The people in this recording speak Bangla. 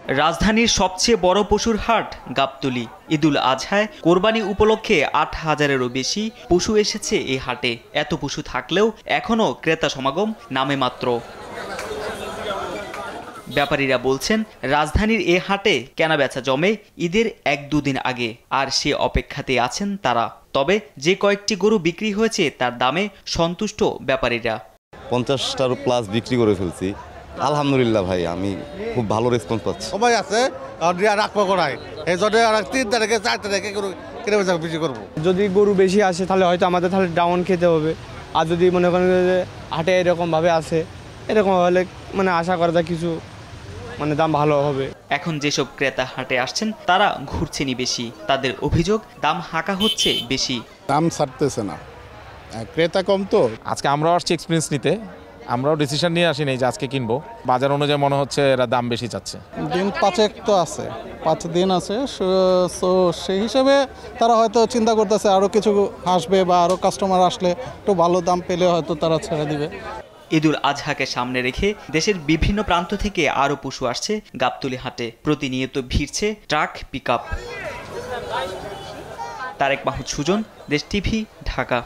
রাজধানীর সবচেয়ে বড় পশুর হাট গাবতলী। ঈদুল আজহায় কোরবানি উপলক্ষে ৮,০০০-এরও বেশি পশু এসেছে এই হাটে। এত পশু থাকলেও এখনও ক্রেতা সমাগম নামে মাত্র। ব্যাপারীরা বলছেন, রাজধানীর এ হাটে কেনাবেচা জমে ঈদের ১-২ দিন আগে, আর সে অপেক্ষাতে আছেন তারা। তবে যে কয়েকটি গরু বিক্রি হয়েছে তার দামে সন্তুষ্ট ব্যাপারীরা। 50টার প্লাস বিক্রি করে ফেলছি। আলহামদুলিল্লাহ ভাই, আমি খুব ভালো রেসপন্স পাচ্ছি। সবাই আছে রাখবো করায় এই জন্য 3 তারিখে 4 তারিখে গরু কেনাবেচা বেশি করবো। যদি গরু বেশি আসে তাহলে হয়তো আমাদের তাহলে ডাউন খেতে হবে। আর যদি মনে করেন যে হাটে এরকমভাবে আসে, এরকম হলে মানে আশা করা যায় কিছু মানে দাম ভালো হবে। এখন যেসব ক্রেতা হাটে আসছেন তারা ঘুরছেনই বেশি। তাদের অভিযোগ, দাম হাঁকা হচ্ছে বেশি। দাম ছাড়তেছে না, ক্রেতা কম তো। আজকে আমরাও আসছি এক্সপিরিয়েন্স নিতে, আমরাও ডিসিশন নিয়ে আসিনি যে আজকে কিনবো। বাজার অনুযায়ী মনে হচ্ছে এরা দাম বেশি চাচ্ছে। দিন 5 তো আছে, 5 দিন আছে, সো সেই হিসেবে তারা হয়তো চিন্তা করতেছে আরও কিছু আসবে বা আরও কাস্টমার আসলে একটু ভালো দাম পেলে হয়তো তারা ছেড়ে দিবে। ঈদুল আজহাকে সামনে রেখে দেশের বিভিন্ন প্রান্ত থেকে আরও পশু আসছে গাবতলী হাটে। প্রতিনিয়ত ভিড়ছে ট্রাক, পিকআপ। তারেক মাহমুদ সুজন, দেশ টিভি, ঢাকা।